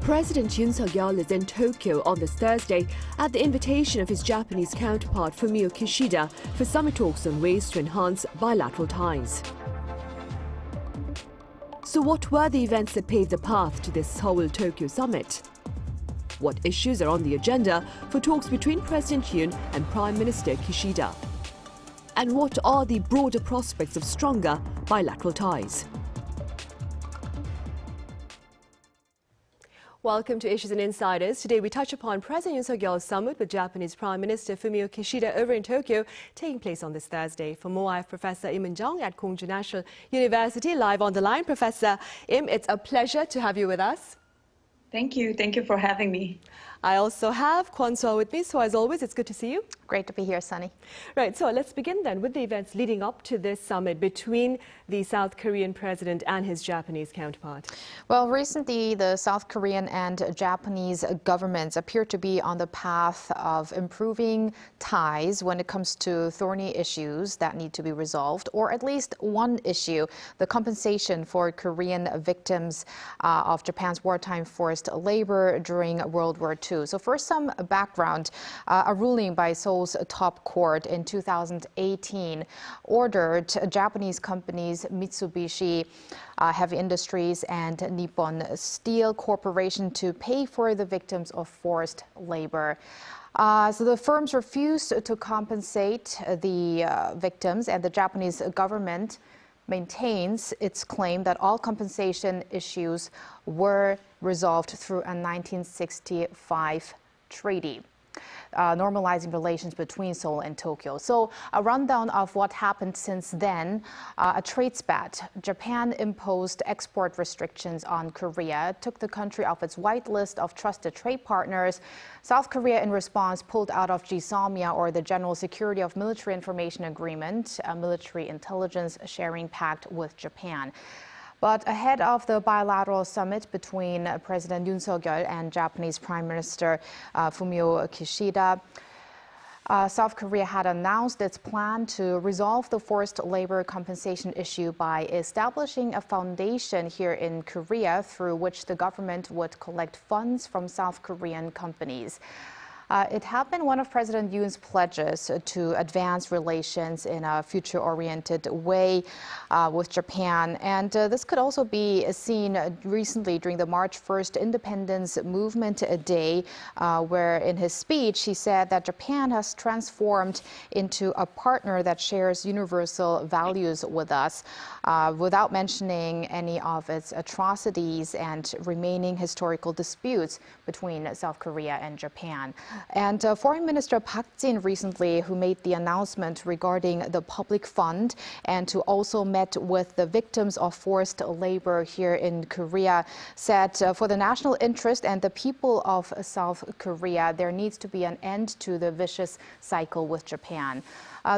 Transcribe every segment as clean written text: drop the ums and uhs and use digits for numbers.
President Yoon Suk-yeol is in Tokyo on this Thursday at the invitation of his Japanese counterpart Fumio Kishida for summit talks on ways to enhance bilateral ties. So what were the events that paved the path to this Seoul-Tokyo summit? What issues are on the agenda for talks between President Yoon and Prime Minister Kishida? And what are the broader prospects of stronger bilateral ties? Welcome to Issues and Insiders. Today we touch upon President Yoon Suk-yeol's summit with Japanese Prime Minister Fumio Kishida over in Tokyo, taking place on this Thursday. For more, I have Professor Lim Eun-jung at Gongju National University live on the line. Professor Im, it's a pleasure to have you with us. Thank you. Thank you for having me. I also have Kwon Soa with me, so as always, it's good to see you. Great to be here, Sunny. Right, so let's begin then with the events leading up to this summit between the South Korean president and his Japanese counterpart. Well, recently, the South Korean and Japanese governments appear to be on the path of improving ties when it comes to thorny issues that need to be resolved, or at least one issue, the compensation for Korean victims of Japan's wartime forced labor during World War II. So first, some background. A ruling by Seoul's top court in 2018 ordered Japanese companies Mitsubishi Heavy Industries and Nippon Steel Corporation to pay for the victims of forced labor. So the firms refused to compensate the victims, and the Japanese government maintains its claim that all compensation issues were resolved through a 1965 treaty, normalizing relations between Seoul and Tokyo. So a rundown of what happened since then: a trade spat. Japan imposed export restrictions on Korea, took the country off its white list of trusted trade partners. South Korea, in response, pulled out of GSOMIA, or the General Security of Military Information Agreement, a military intelligence sharing pact with Japan. But ahead of the bilateral summit between President Yoon Suk-yeol and Japanese Prime Minister Fumio Kishida, South Korea had announced its plan to resolve the forced labor compensation issue by establishing a foundation here in Korea through which the government would collect funds from South Korean companies. It had been one of President Yoon's pledges to advance relations in a future-oriented way with Japan. And this could also be seen recently during the March 1st Independence Movement Day, where in his speech he said that Japan has transformed into a partner that shares universal values with us, without mentioning any of its atrocities and remaining historical disputes between South Korea and Japan. And Foreign Minister Park Jin recently, who made the announcement regarding the public fund and who also met with the victims of forced labor here in Korea, said for the national interest and the people of South Korea, there needs to be an end to the vicious cycle with Japan.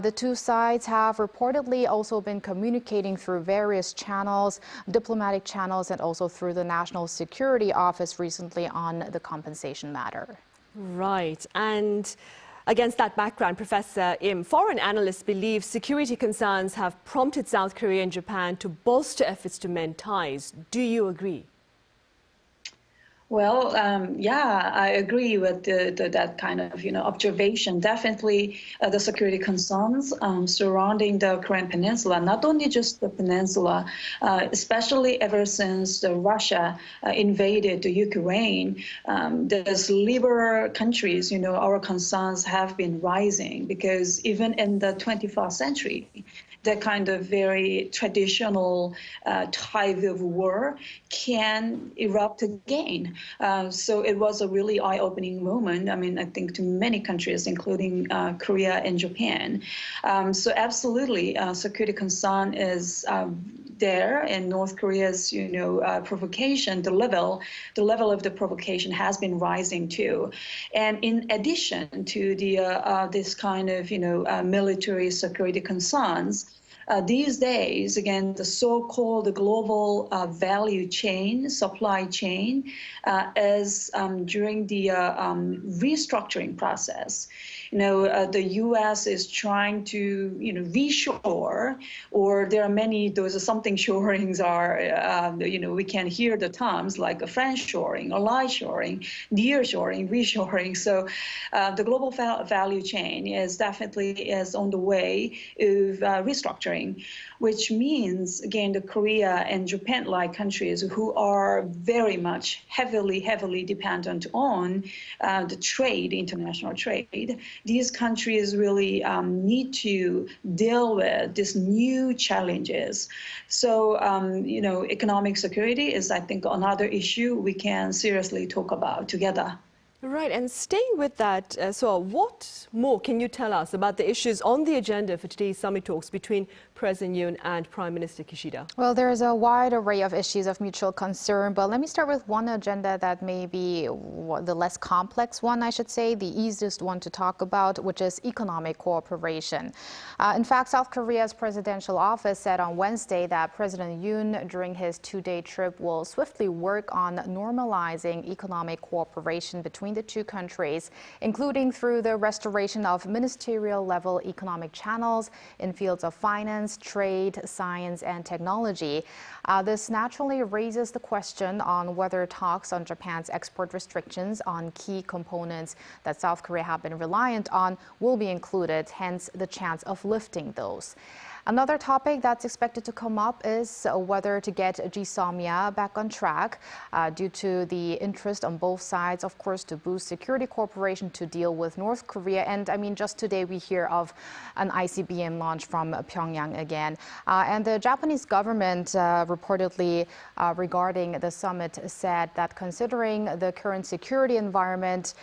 The two sides have reportedly also been communicating through various channels, diplomatic channels, and also through the National Security Office recently on the compensation matter. Right. And against that background, Professor Im, foreign analysts believe security concerns have prompted South Korea and Japan to bolster efforts to mend ties. Do you agree? Well, yeah, I agree with that kind of, observation. Definitely the security concerns surrounding the Korean Peninsula, not only just the peninsula, especially ever since Russia invaded Ukraine, those liberal countries, our concerns have been rising, because even in the 21st century, the kind of very traditional type of war can erupt again. So it was a really eye-opening moment, I think, to many countries, including Korea and Japan. So absolutely, security concern is there, and North Korea's, provocation, the level of the provocation has been rising too. And in addition to the this kind of, military security concerns, these days, again, the so-called global value chain, supply chain, is during the restructuring process. The U.S. is trying to, reshore, or there are many, those something shorings are, we can hear the terms like a friend shoring, or lie shoring, near shoring, reshoring. So the global value chain is definitely on the way of restructuring, which means, again, the Korea and Japan-like countries who are very much heavily dependent on the trade, international trade. These countries really need to deal with these new challenges. So, economic security is, I think, another issue we can seriously talk about together. Right, and staying with that, so what more can you tell us about the issues on the agenda for today's summit talks between President Yoon and Prime Minister Kishida? Well, there is a wide array of issues of mutual concern, but let me start with one agenda that may be the less complex one, I should say, the easiest one to talk about, which is economic cooperation. In fact, South Korea's presidential office said on Wednesday that President Yoon, during his two-day trip, will swiftly work on normalizing economic cooperation between the two countries, including through the restoration of ministerial-level economic channels in fields of finance, trade, science, and technology. This naturally raises the question on whether talks on Japan's export restrictions on key components that South Korea have been reliant on will be included, hence the chance of lifting those. Another topic that's expected to come up is whether to get GSOMIA back on track due to the interest on both sides, of course, to boost security cooperation to deal with North Korea. And I mean, just today we hear of an ICBM launch from Pyongyang again. And the Japanese government reportedly regarding the summit said that considering the current security environment,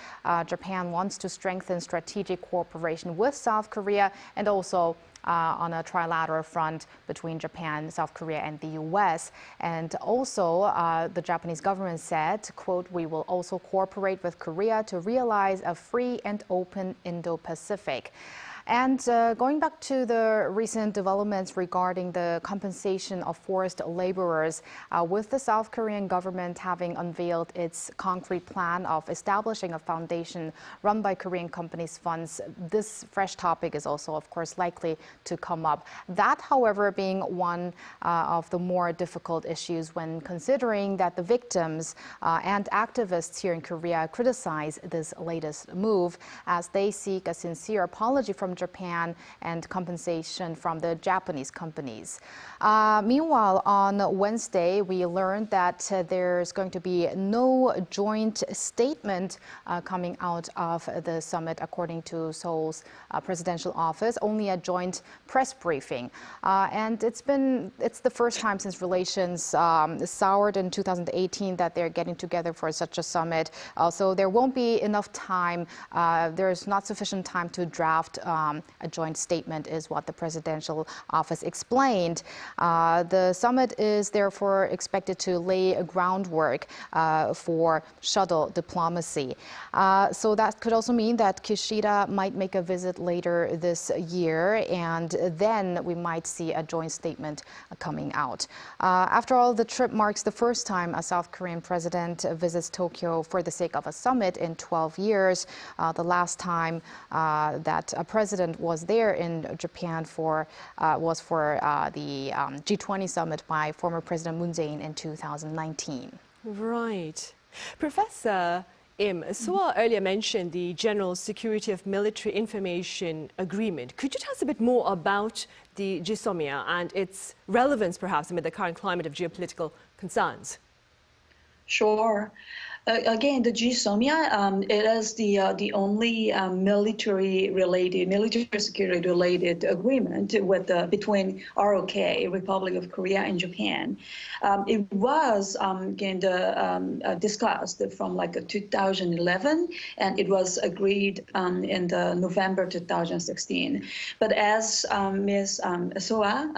Japan wants to strengthen strategic cooperation with South Korea and also on a trilateral front between Japan, South Korea, and the U.S. And also, the Japanese government said, quote, "We will also cooperate with Korea to realize a free and open Indo-Pacific." And going back to the recent developments regarding the compensation of forced laborers, with the South Korean government having unveiled its concrete plan of establishing a foundation run by Korean companies' funds, this fresh topic is also, of course, likely to come up. That, however, being one of the more difficult issues when considering that the victims and activists here in Korea criticize this latest move as they seek a sincere apology from Japan and compensation from the Japanese companies. Meanwhile, on Wednesday, we learned that there's going to be no joint statement coming out of the summit, according to Seoul's presidential office, only a joint press briefing. And it's the first time since relations soured in 2018 that they're getting together for such a summit. So there won't be enough time. There's not sufficient time to draft a joint statement, is what the presidential office explained. The summit is therefore expected to lay a groundwork for shuttle diplomacy. So that could also mean that Kishida might make a visit later this year, and then we might see a joint statement coming out. After all, the trip marks the first time a South Korean president visits Tokyo for the sake of a summit in 12 years. The last time that a president was there in Japan was for the G20 summit by former President Moon Jae-in in 2019. Right. Professor Im, Soa earlier mentioned the General Security of Military Information Agreement. Could you tell us a bit more about the GSOMIA and its relevance, perhaps, amid the current climate of geopolitical concerns? Sure. Again, the GSOMIA, it is the only military security-related agreement between ROK, Republic of Korea, and Japan. It was again discussed from 2011, and it was agreed in the November 2016. But as Ms. Soa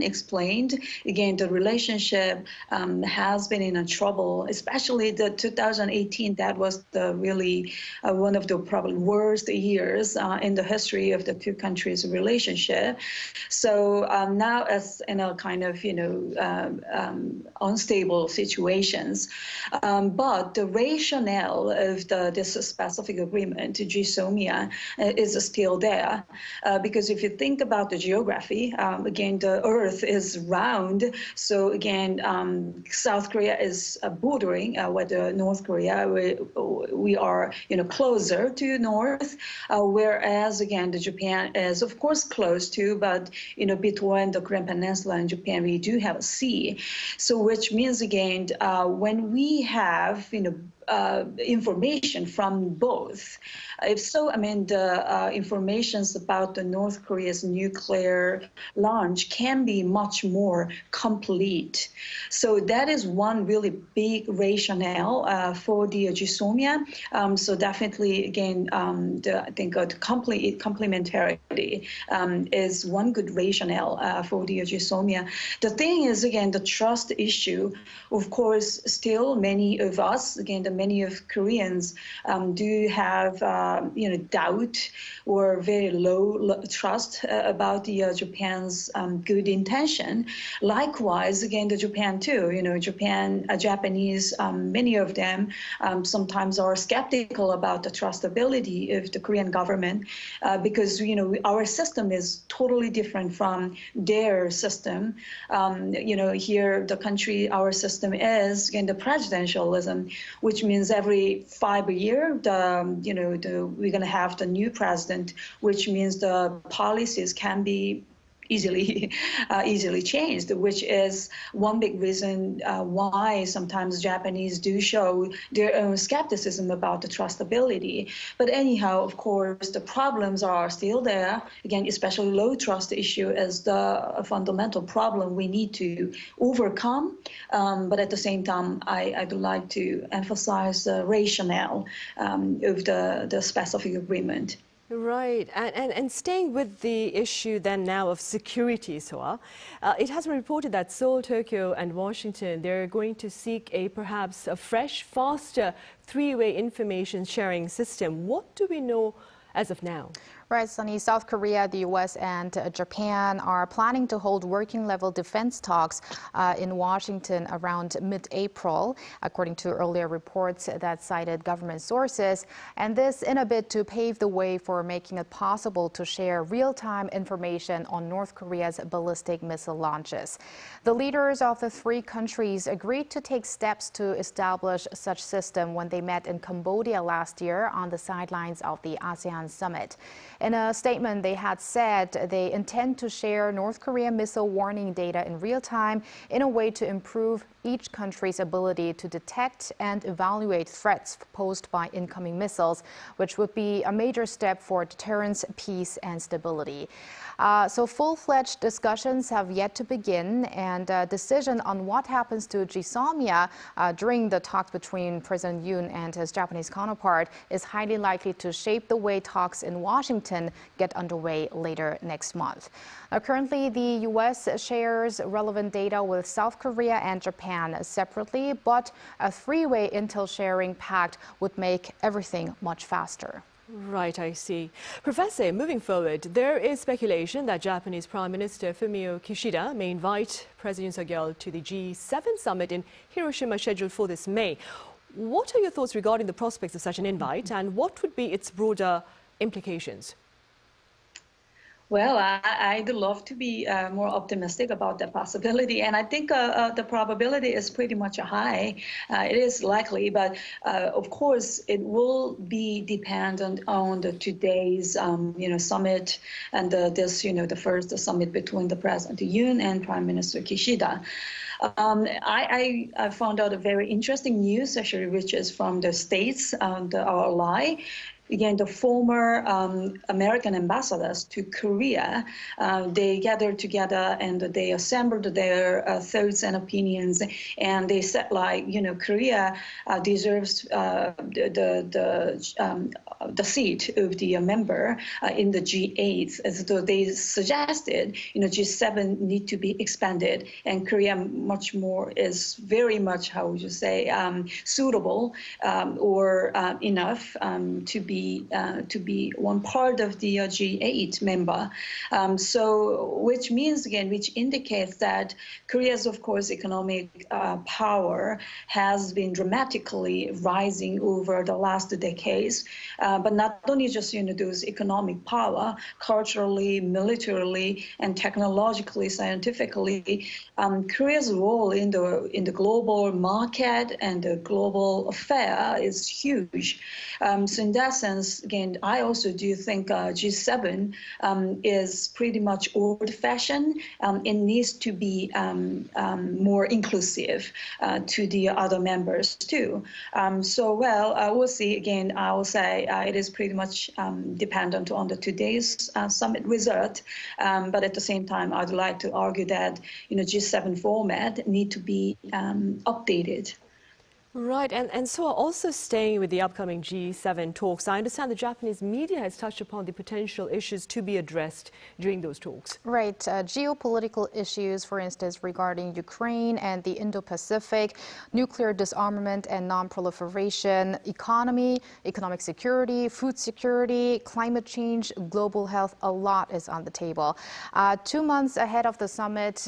explained, again, the relationship has been in trouble, especially that 2018, that was the really one of the probably worst years in the history of the two countries' relationship. So now, as in a kind of unstable situations, but the rationale of this specific agreement, GSOMIA, is still there, because if you think about the geography, again, the Earth is round. So again, South Korea is bordering with North Korea. We are, closer to North, whereas again, the Japan is of course close to, but between the Korean Peninsula and Japan, we do have a sea. So which means again, when we have information from both. If so, the informations about the North Korea's nuclear launch can be much more complete. So that is one really big rationale for the GSOMIA. So definitely, again, I think the complementarity is one good rationale for the GSOMIA. The thing is, again, the trust issue. Of course, still many of us, again, many of Koreans do have, doubt or very low trust about the Japan's good intention. Likewise, again, the Japan too. Japanese, many of them sometimes are skeptical about the trustability of the Korean government because our system is totally different from their system. Here the country, our system is again the presidentialism, which means every 5 years, we're going to have the new president, which means the policies can be easily changed, which is one big reason why sometimes Japanese do show their own skepticism about the trustability. But anyhow, of course, the problems are still there. Again, especially low trust issue is the fundamental problem we need to overcome. But at the same time, I'd like to emphasize the rationale of the specific agreement. Right, and staying with the issue then now of security, Soa, it has been reported that Seoul, Tokyo and Washington, they're going to seek perhaps a fresh, faster three-way information sharing system. What do we know as of now? Right, Sunny. South Korea, the U.S. and Japan are planning to hold working-level defense talks in Washington around mid-April, according to earlier reports that cited government sources, and this in a bid to pave the way for making it possible to share real-time information on North Korea's ballistic missile launches. The leaders of the three countries agreed to take steps to establish such system when they met in Cambodia last year on the sidelines of the ASEAN summit. In a statement, they had said they intend to share North Korean missile warning data in real time in a way to improve each country's ability to detect and evaluate threats posed by incoming missiles, which would be a major step for deterrence, peace, and stability. So full-fledged discussions have yet to begin, and a decision on what happens to GSOMIA during the talks between President Yoon and his Japanese counterpart is highly likely to shape the way talks in Washington get underway later next month. Currently, the U.S. shares relevant data with South Korea and Japan separately, but a three-way intel sharing pact would make everything much faster. Right, I see. Professor, moving forward, there is speculation that Japanese Prime Minister Fumio Kishida may invite President Yoon Suk-yeol to the G7 summit in Hiroshima scheduled for this May. What are your thoughts regarding the prospects of such an invite, and what would be its broader implications? Well, I'd love to be more optimistic about the possibility, and I think the probability is pretty much high. It is likely, but of course, it will be dependent on today's summit and the first summit between the President Yoon and Prime Minister Kishida. I found out a very interesting news, actually, which is from the States, our ally. again, the former American ambassadors to Korea, they gathered together and they assembled their thoughts and opinions, and they said, like, Korea deserves the seat of the member in the G8. As though they suggested, G7 need to be expanded, and Korea much more is very much, how would you say, suitable or enough to be one part of the G8 member. So, which means, again, which indicates that Korea's, of course, economic power has been dramatically rising over the last decades. But not only just, those economic power, culturally, militarily, and technologically, scientifically, Korea's role in the global market and the global affair is huge. So in that sense, again, I also do think G7 is pretty much old-fashioned. It needs to be more inclusive to the other members too. So, well, we'll see. Again, I will say it is pretty much dependent on the today's summit result. But at the same time, I'd like to argue that G7 format need to be updated. Right, and so also staying with the upcoming G7 talks, I understand the Japanese media has touched upon the potential issues to be addressed during those talks. Right, geopolitical issues, for instance, regarding Ukraine and the Indo-Pacific, nuclear disarmament and non-proliferation, economy, economic security, food security, climate change, global health, a lot is on the table. 2 months ahead of the summit,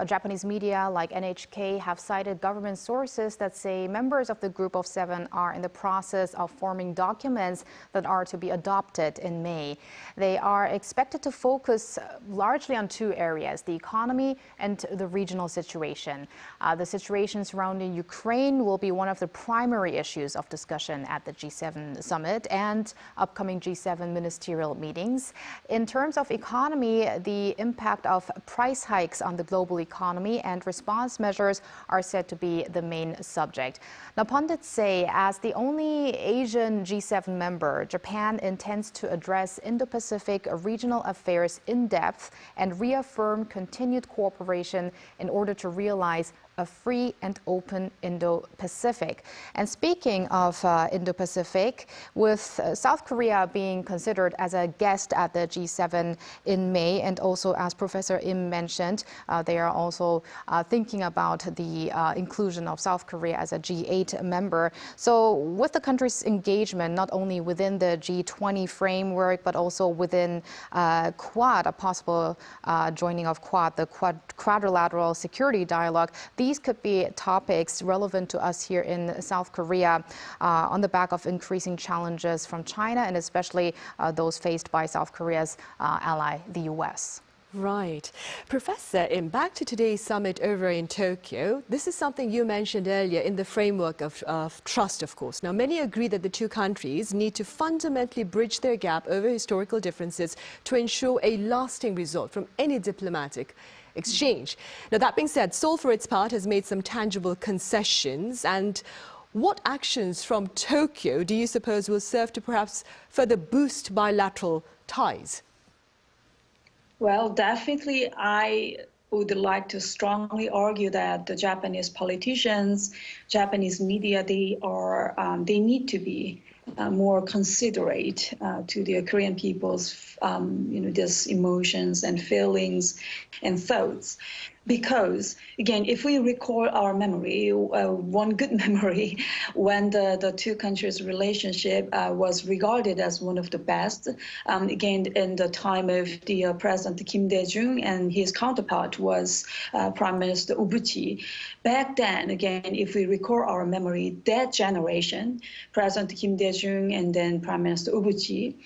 Japanese media like NHK have cited government sources that say members of the Group of Seven are in the process of forming documents that are to be adopted in May. They are expected to focus largely on two areas, the economy and the regional situation. The situation surrounding Ukraine will be one of the primary issues of discussion at the G7 summit and upcoming G7 ministerial meetings. In terms of economy, the impact of price hikes on the global economy and response measures are said to be the main subject. Now, pundits say as the only Asian G7 member, Japan intends to address Indo-Pacific regional affairs in depth and reaffirm continued cooperation in order to realize a free and open Indo-Pacific. And speaking of Indo-Pacific, with South Korea being considered as a guest at the G7 in May, and also as Professor Im mentioned, they are also thinking about the inclusion of South Korea as a G8 member. So with the country's engagement, not only within the G20 framework, but also within Quad, a possible joining of Quad, the Quadrilateral Security Dialogue, these could be topics relevant to us here in South Korea on the back of increasing challenges from China and especially those faced by South Korea's ally, the U.S. Right. Professor Im, back to today's summit over in Tokyo. This is something you mentioned earlier in the framework of trust, of course. Now, many agree that the two countries need to fundamentally bridge their gap over historical differences to ensure a lasting result from any diplomatic exchange. Now, that being said, Seoul, for its part, has made some tangible concessions. And what actions from Tokyo do you suppose will serve to perhaps further boost bilateral ties? Well, definitely, I would like to strongly argue that the Japanese politicians, Japanese media, they need to be more considerate to the Korean people's, these emotions and feelings and thoughts. Because, again, if we recall our memory, one good memory, when the two countries' relationship was regarded as one of the best, again, in the time of the President Kim Dae-jung and his counterpart was Prime Minister Ubuchi. Back then, again, if we recall our memory, that generation, President Kim Dae-jung and then Prime Minister Ubuchi,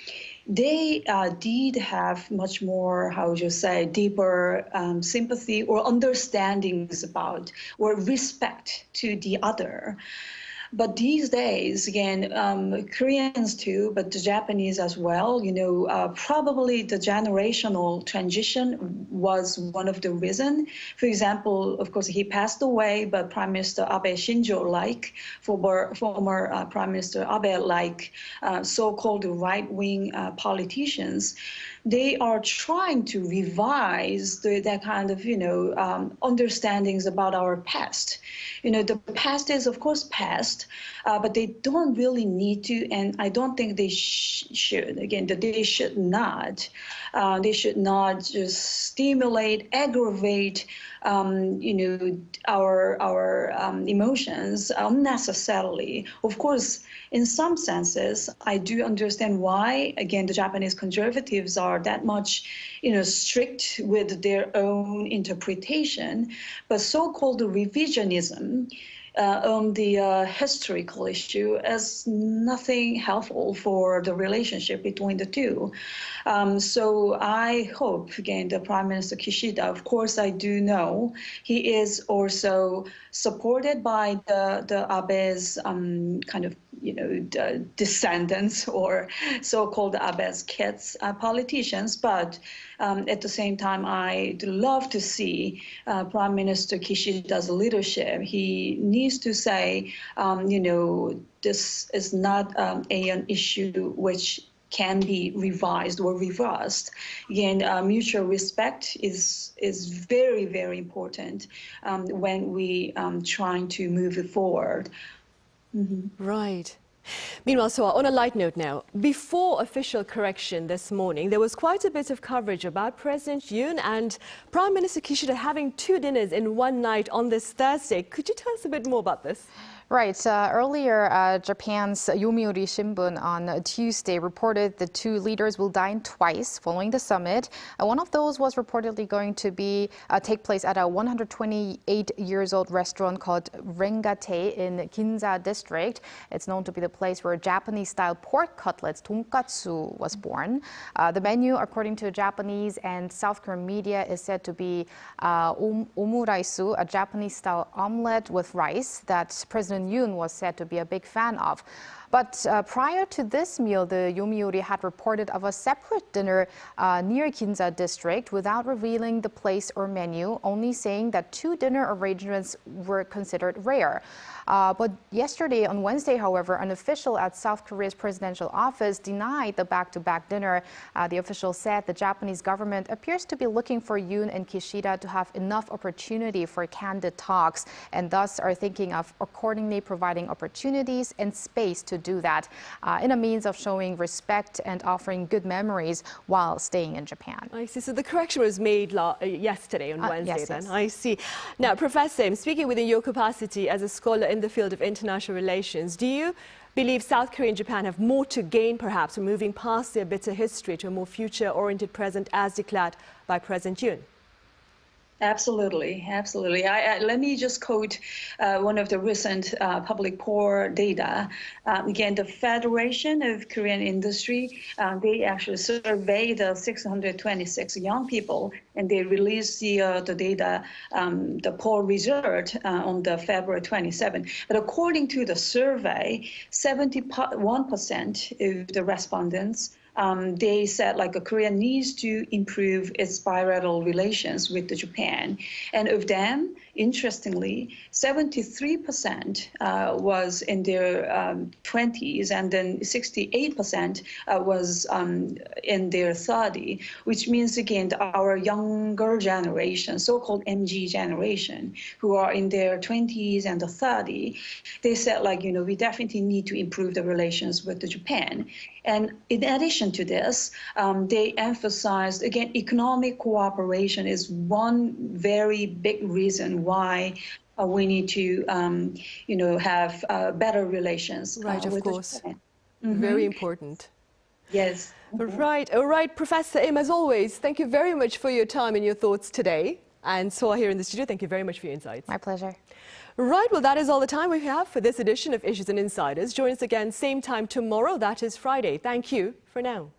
they did have much more, how would you say, deeper sympathy or understandings about or respect to the other. But these days, again, Koreans too, but the Japanese as well, probably the generational transition was one of the reasons. For example, of course, he passed away, but Prime Minister Abe Shinzo-like, former Prime Minister Abe-like so-called right-wing politicians, they are trying to revise that kind of, understandings about our past. The past is, of course, past, but they don't really need to, and I don't think they should. Again, that they should not. They should not just stimulate, aggravate, our emotions unnecessarily. Of course, in some senses, I do understand why, again, the Japanese conservatives are that much, strict with their own interpretation, but so-called revisionism on the historical issue is nothing helpful for the relationship between the two. So I hope, again, the Prime Minister Kishida, of course, I do know he is also supported by the Abe's kind of, descendants or so-called Abe's kids, politicians. But at the same time, I'd love to see Prime Minister Kishida's leadership. He needs to say, this is not an issue which can be revised or reversed. Again, mutual respect is very, very important when we trying to move it forward. Mm-hmm. Right. Meanwhile, Soa, on a light note now, before official correction this morning, there was quite a bit of coverage about President Yoon and Prime Minister Kishida having 2 dinners in one night on this Thursday. Could you tell us a bit more about this? Right. Earlier, Japan's Yomiuri Shimbun on Tuesday reported the 2 leaders will dine twice following the summit. One of those was reportedly going to take place at a 128-years-old restaurant called Rengate in Ginza district. It's known to be the place where Japanese-style pork cutlets, tonkatsu, was born. The menu, according to Japanese and South Korean media, is said to be omuraisu, a Japanese-style omelette with rice that President Yoon was said to be a big fan of. But prior to this meal, the Yomiuri had reported of a separate dinner near Ginza district without revealing the place or menu, only saying that 2 dinner arrangements were considered rare. But yesterday, on Wednesday, however, an official at South Korea's presidential office denied the back-to-back dinner. The official said the Japanese government appears to be looking for Yoon and Kishida to have enough opportunity for candid talks, and thus are thinking of accordingly providing opportunities and space to do that in a means of showing respect and offering good memories while staying in Japan. I see. So the correction was made yesterday on Wednesday, yes, then. yes. I see. Now, Professor, I'm speaking within your capacity as a scholar in the field of international relations. Do you believe South Korea and Japan have more to gain, perhaps, from moving past their bitter history to a more future-oriented present as declared by President Yoon? Absolutely, absolutely. Let me just quote one of the recent public poll data. Again, the Federation of Korean Industry, they actually surveyed 626 young people, and they released the data, the poll result on the February 27. But according to the survey, 71% of the respondents they said Korea needs to improve its bilateral relations with Japan. And of them, interestingly, 73% was in their 20s, and then 68% was in their 30s, which means, again, our younger generation, so-called MG generation, who are in their 20s and the 30s, they said, we definitely need to improve the relations with Japan. And in addition to this, they emphasized, again, economic cooperation is one very big reason why we need to, have better relations with Japan. Mm-hmm. Very important. Yes. Right. All right, Professor Im, as always, thank you very much for your time and your thoughts today. And Soa here in the studio, thank you very much for your insights. My pleasure. Right, well, that is all the time we have for this edition of Issues and Insiders. Join us again, same time tomorrow. That is Friday. Thank you for now.